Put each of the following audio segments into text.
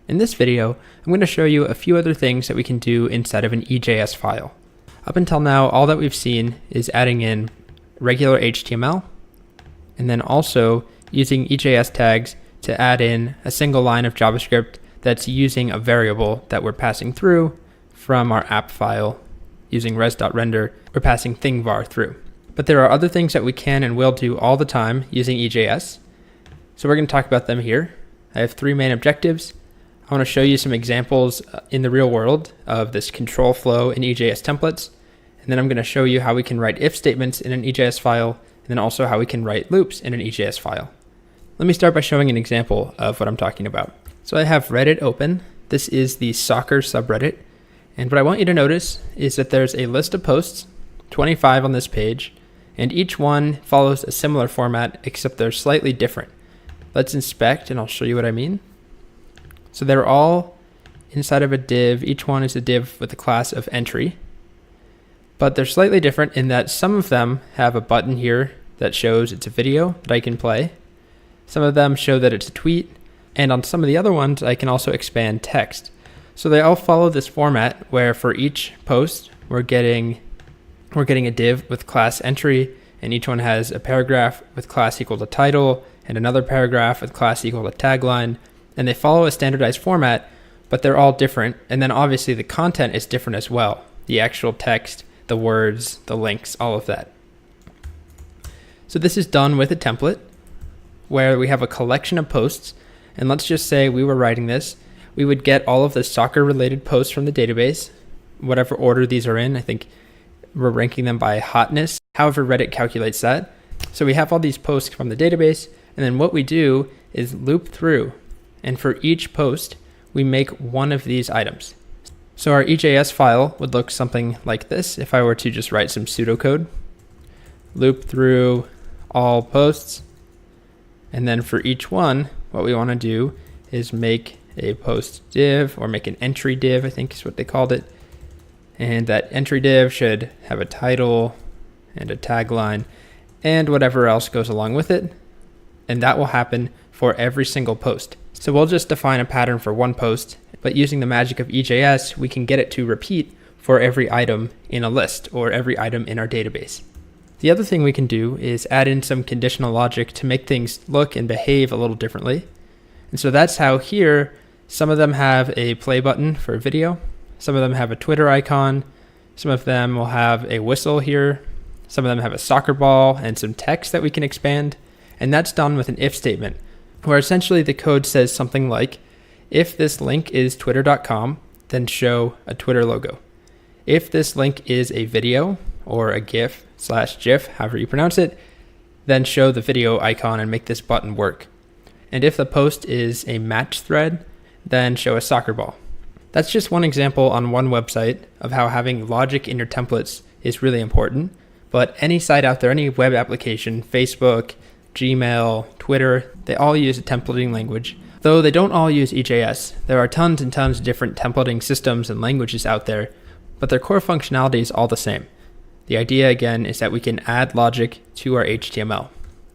In this video, I'm going to show you a few other things that we can do inside of an EJS file. Up until now, all that we've seen is adding in regular HTML, and then also using EJS tags to add in a single line of JavaScript that's using a variable that we're passing through from our app file. Using res.render, we're passing thing_var through. But there are other things that we can and will do all the time using EJS. So we're going to talk about them here. I have three main objectives. I want to show you some examples in the real world of this control flow in EJS templates. And then I'm going to show you how we can write if statements in an EJS file, and then also how we can write loops in an EJS file. Let me start by showing an example of what I'm talking about. So I have Reddit open. This is the soccer subreddit. And what I want you to notice is that there's a list of posts, 25 on this page, and each one follows a similar format, except they're slightly different. Let's inspect and I'll show you what I mean. So they're all inside of a div. Each one is a div with a class of entry, but they're slightly different in that some of them have a button here that shows it's a video that I can play. Some of them show that it's a tweet, and on some of the other ones, I can also expand text. So they all follow this format where for each post, we're getting a div with class entry, and each one has a paragraph with class equal to title and another paragraph with class equal to tagline. And they follow a standardized format, but they're all different. And then obviously the content is different as well. The actual text, the words, the links, all of that. So this is done with a template where we have a collection of posts. And let's just say we were writing this. We would get all of the soccer related posts from the database, whatever order these are in. I think we're ranking them by hotness, however Reddit calculates that. So we have all these posts from the database, and then what we do is loop through. And for each post, we make one of these items. So our EJS file would look something like this if I were to just write some pseudocode. Loop through all posts. And then for each one, what we want to do is make a post div, or make an entry div, I think is what they called it. And that entry div should have a title and a tagline and whatever else goes along with it. And that will happen for every single post. So we'll just define a pattern for one post, but using the magic of EJS, we can get it to repeat for every item in a list or every item in our database. The other thing we can do is add in some conditional logic to make things look and behave a little differently. And so that's how here, some of them have a play button for a video. Some of them have a Twitter icon. Some of them will have a whistle here. Some of them have a soccer ball and some text that we can expand. And that's done with an if statement, where essentially the code says something like, if this link is twitter.com, then show a Twitter logo. If this link is a video or a GIF/GIF, however you pronounce it, then show the video icon and make this button work. And if the post is a match thread, then show a soccer ball. That's just one example on one website of how having logic in your templates is really important. But any site out there, any web application, Facebook, Gmail, Twitter, they all use a templating language. Though they don't all use EJS, there are tons and tons of different templating systems and languages out there, but their core functionality is all the same. The idea again is that we can add logic to our HTML.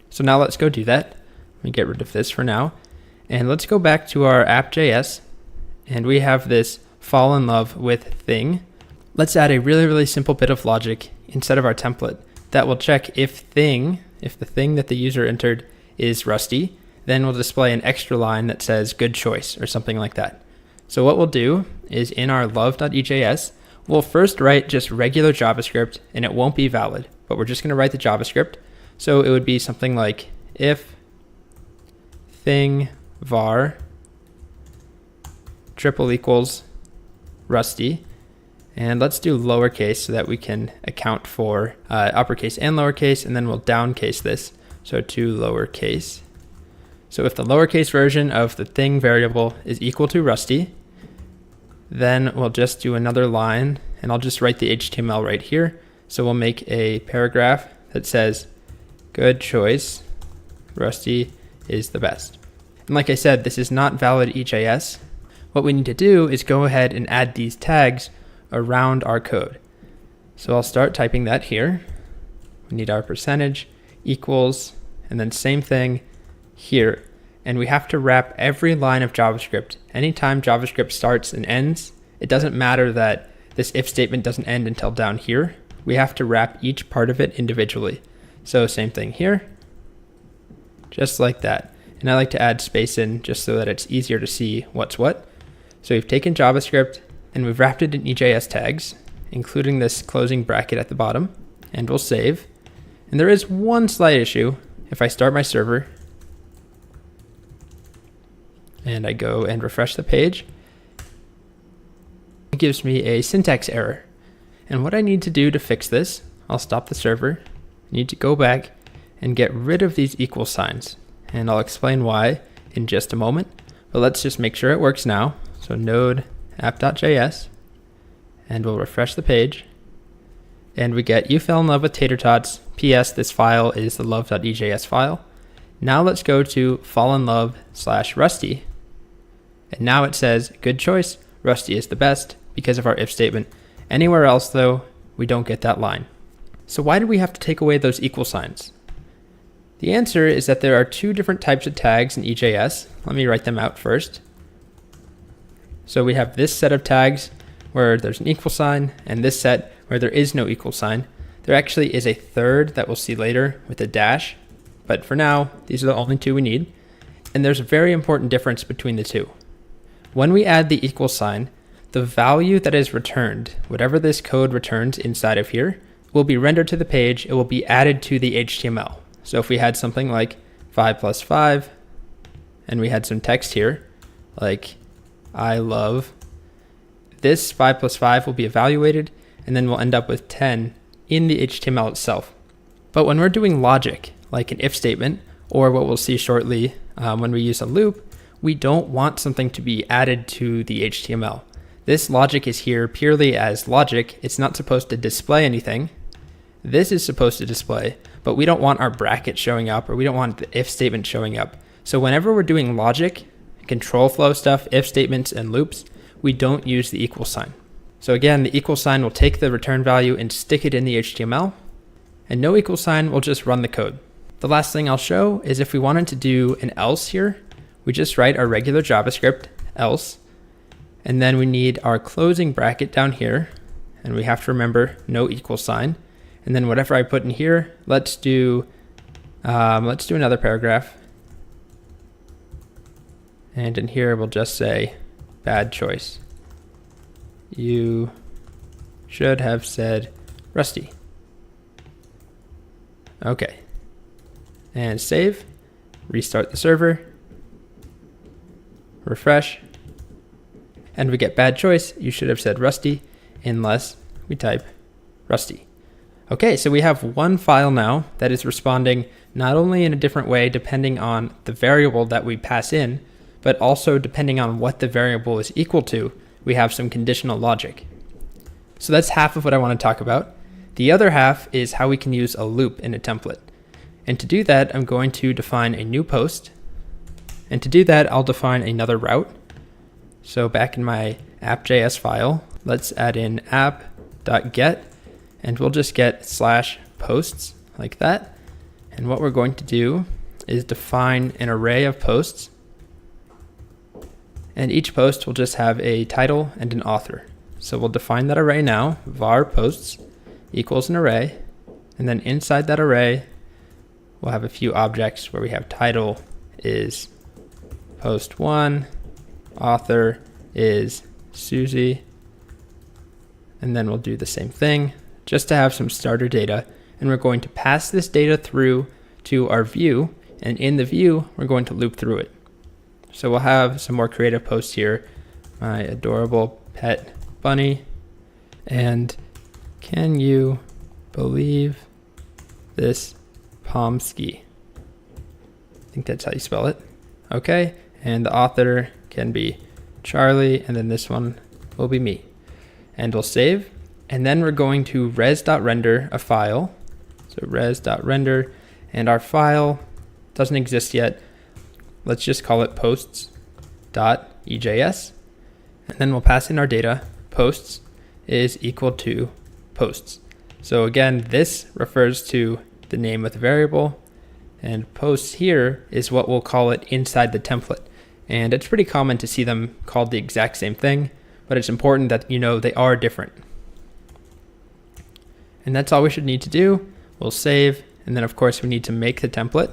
So now let's go do that. Let me get rid of this for now. And let's go back to our app.js, and we have this fall in love with thing. Let's add a really simple bit of logic instead of our template that will check if the thing that the user entered is Rusty, then we'll display an extra line that says good choice or something like that. So what we'll do is in our love.ejs, we'll first write just regular JavaScript, and it won't be valid, but we're just going to write the JavaScript. So it would be something like if thing_var triple equals Rusty. And let's do lowercase so that we can account for uppercase and lowercase, and then we'll downcase this. So to lowercase. So if the lowercase version of the thing variable is equal to Rusty, then we'll just do another line, and I'll just write the HTML right here. So we'll make a paragraph that says, good choice, Rusty is the best. And like I said, this is not valid EJS. What we need to do is go ahead and add these tags around our code. So I'll start typing that here. We need our percentage equals, and then same thing here. and we have to wrap every line of JavaScript. Anytime JavaScript starts and ends, it doesn't matter that this if statement doesn't end until down here. We have to wrap each part of it individually. So same thing here, just like that. And I like to add space in just so that it's easier to see what's what. So we've taken JavaScript and we've wrapped it in EJS tags, including this closing bracket at the bottom, and we'll save. And there is one slight issue. If I start my server and I go and refresh the page, it gives me a syntax error. And what I need to do to fix this, I'll stop the server, I need to go back and get rid of these equal signs. And I'll explain why in just a moment, but let's just make sure it works now. So node app.js, and we'll refresh the page, and we get you fell in love with tater tots. PS, this file is the love.ejs file. Now let's go to fallinlove/rusty, and now it says good choice, Rusty is the best because of our if statement. Anywhere else though, we don't get that line. So why do we have to take away those equal signs? The answer is that there are two different types of tags in EJS. Let me write them out first. So we have this set of tags where there's an equal sign, and this set where there is no equal sign. There actually is a third that we'll see later with a dash, but for now, these are the only two we need. And there's a very important difference between the two. When we add the equal sign, the value that is returned, whatever this code returns inside of here, will be rendered to the page. It will be added to the HTML. So if we had something like 5 plus 5, and we had some text here, like I love, this 5 plus 5 will be evaluated, and then we'll end up with 10 in the HTML itself. But when we're doing logic, like an if statement, or what we'll see shortly when we use a loop, we don't want something to be added to the HTML. This logic is here purely as logic. It's not supposed to display anything. This is supposed to display, but we don't want our bracket showing up, or we don't want the if statement showing up. So whenever we're doing logic, control flow stuff, if statements and loops, we don't use the equal sign. So again, the equal sign will take the return value and stick it in the HTML, and no equal sign will just run the code. The last thing I'll show is if we wanted to do an else here, we just write our regular JavaScript else, and then we need our closing bracket down here, and we have to remember no equal sign. And then whatever I put in here, let's do another paragraph. And in here, we'll just say bad choice. You should have said Rusty. Okay. And save, restart the server, refresh, and we get bad choice. You should have said Rusty, unless we type Rusty. Okay, so we have one file now that is responding not only in a different way depending on the variable that we pass in, but also depending on what the variable is equal to, we have some conditional logic. So that's half of what I want to talk about. The other half is how we can use a loop in a template. And to do that, I'm going to define a new post. And to do that, I'll define another route. So back in my app.js file, let's add in app.get, and we'll just get /posts like that. And what we're going to do is define an array of posts. And each post will just have a title and an author. So we'll define that array now, var posts equals an array. And then inside that array, we'll have a few objects where we have title is post 1, author is Susie. And then we'll do the same thing just to have some starter data. And we're going to pass this data through to our view. And in the view, we're going to loop through it. So we'll have some more creative posts here. My adorable pet bunny. And can you believe this Pomsky? I think that's how you spell it. Okay. And the author can be Charlie. And then this one will be me. And we'll save. And then we're going to res.render a file. So res.render, and our file doesn't exist yet. Let's just call it posts.ejs. And then we'll pass in our data. Posts is equal to posts. So again, this refers to the name of the variable. And posts here is what we'll call it inside the template. And it's pretty common to see them called the exact same thing, but it's important that you know they are different. And that's all we should need to do. We'll save, and then of course we need to make the template.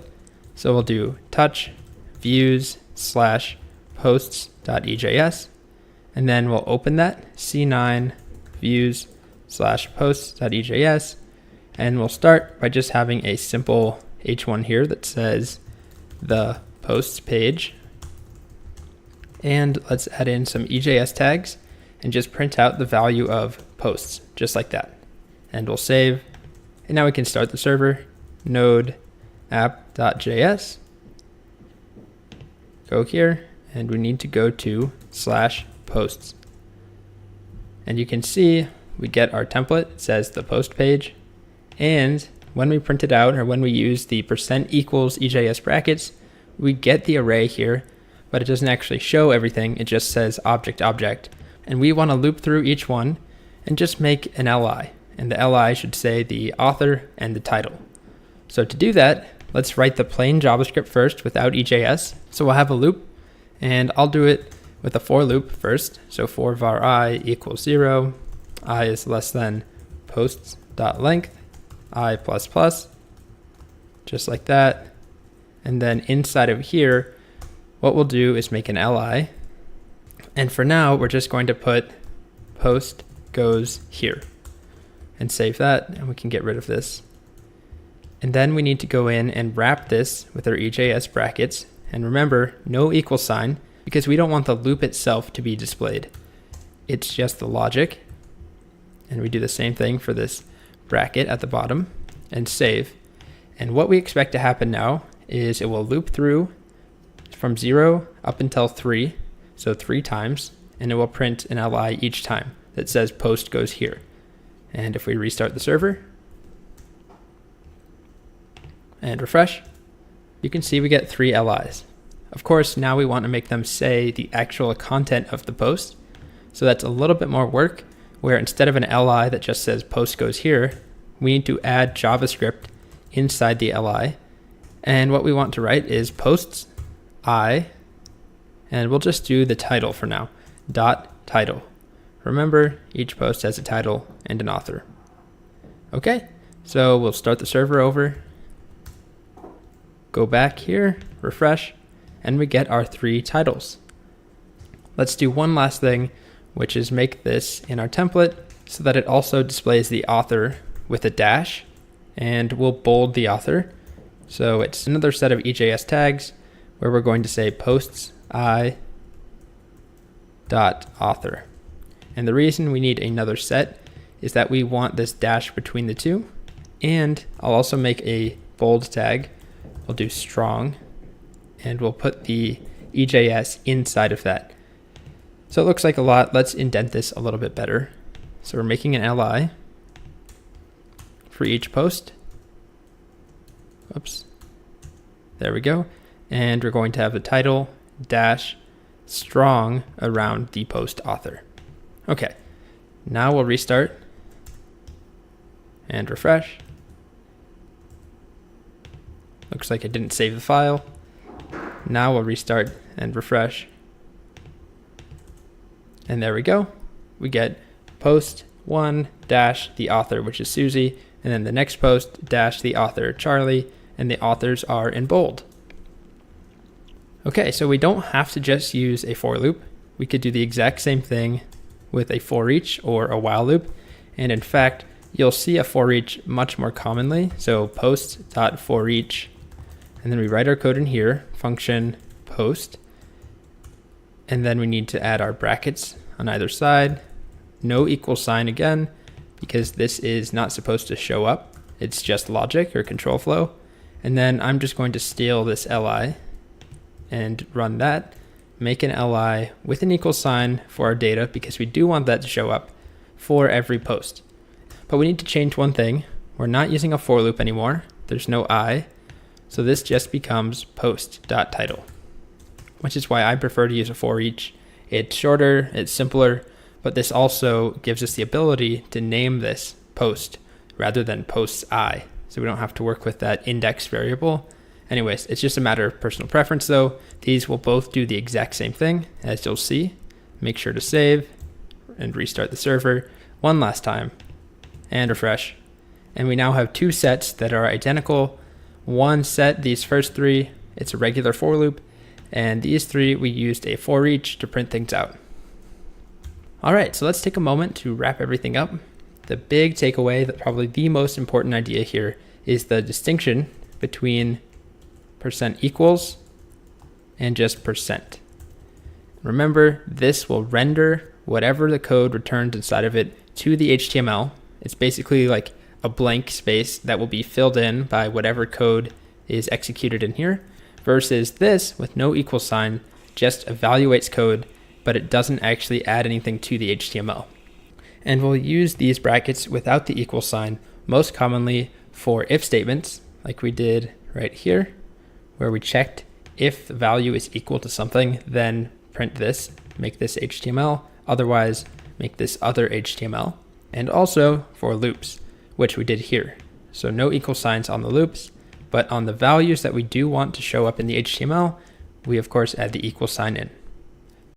So we'll do touch views/posts.ejs, and then we'll open that C9 views/posts.ejs, and we'll start by just having a simple H1 here that says the posts page. And let's add in some EJS tags and just print out the value of posts, just like that. And we'll save. And now we can start the server, node app.js. Go here, and we need to go to /posts. And you can see we get our template. It says the post page. And when we print it out, or when we use the % equals EJS brackets, we get the array here, but it doesn't actually show everything. It just says object, object. And we want to loop through each one and just make an li. And the li should say the author and the title. So to do that, let's write the plain JavaScript first without EJS. So we'll have a loop, and I'll do it with a for loop first. So for var I equals 0, I is less than posts.length, I plus plus, just like that. And then inside of here, what we'll do is make an li. And for now, we're just going to put post goes here and save that, and we can get rid of this. And then we need to go in and wrap this with our EJS brackets. And remember, no equal sign, because we don't want the loop itself to be displayed. It's just the logic. And we do the same thing for this bracket at the bottom and save. And what we expect to happen now is it will loop through from 0 up until 3, so 3 times, and it will print an li each time that says post goes here. And if we restart the server and refresh, you can see we get 3 LIs. Of course, now we want to make them say the actual content of the post. So that's a little bit more work, where instead of an li that just says post goes here, we need to add JavaScript inside the li. And what we want to write is posts I, and we'll just do the title for now, .title. Remember, each post has a title and an author. Okay, so we'll start the server over, go back here, refresh, and we get our 3 titles. Let's do one last thing, which is make this in our template so that it also displays the author with a dash, and we'll bold the author. So it's another set of EJS tags where we're going to say posts I dot author. And the reason we need another set is that we want this dash between the two. And I'll also make a bold tag. We'll do strong, and we'll put the EJS inside of that. So it looks like a lot. Let's indent this a little bit better. So we're making an li for each post. Oops. There we go. And we're going to have the title dash strong around the post author. Okay, now we'll restart and refresh. Looks like it didn't save the file. Now we'll restart and refresh. And there we go. We get post 1 dash the author, which is Susie, and then the next post dash the author, Charlie, and the authors are in bold. Okay, so we don't have to just use a for loop. We could do the exact same thing with a for each or a while loop. And in fact, you'll see a for each much more commonly. So post.forEach, and then we write our code in here, function post. And then we need to add our brackets on either side. No equal sign again, because this is not supposed to show up. It's just logic or control flow. And then I'm just going to steal this li and run that, make an li with an equal sign for our data, because we do want that to show up for every post. But we need to change one thing. We're not using a for loop anymore. There's no I. So this just becomes post.title, which is why I prefer to use a for each. It's shorter, it's simpler, but this also gives us the ability to name this post rather than posts I. So we don't have to work with that index variable, Anyways, it's just a matter of personal preference though. These will both do the exact same thing, as you'll see. Make sure to save and restart the server one last time and refresh. And we now have two sets that are identical. One set, these first three, it's a regular for loop, and these three we used a for each to print things out. All right, so let's take a moment to wrap everything up. The big takeaway, that probably the most important idea here, is the distinction between percent equals and just percent. Remember, this will render whatever the code returns inside of it to the HTML. It's basically like a blank space that will be filled in by whatever code is executed in here, versus this with no equal sign just evaluates code, but it doesn't actually add anything to the HTML. And we'll use these brackets without the equal sign most commonly for if statements, like we did right here, where we checked if the value is equal to something, then print this, make this HTML, otherwise make this other HTML. And also for loops, which we did here. So no equal signs on the loops, but on the values that we do want to show up in the HTML, we of course add the equal sign in.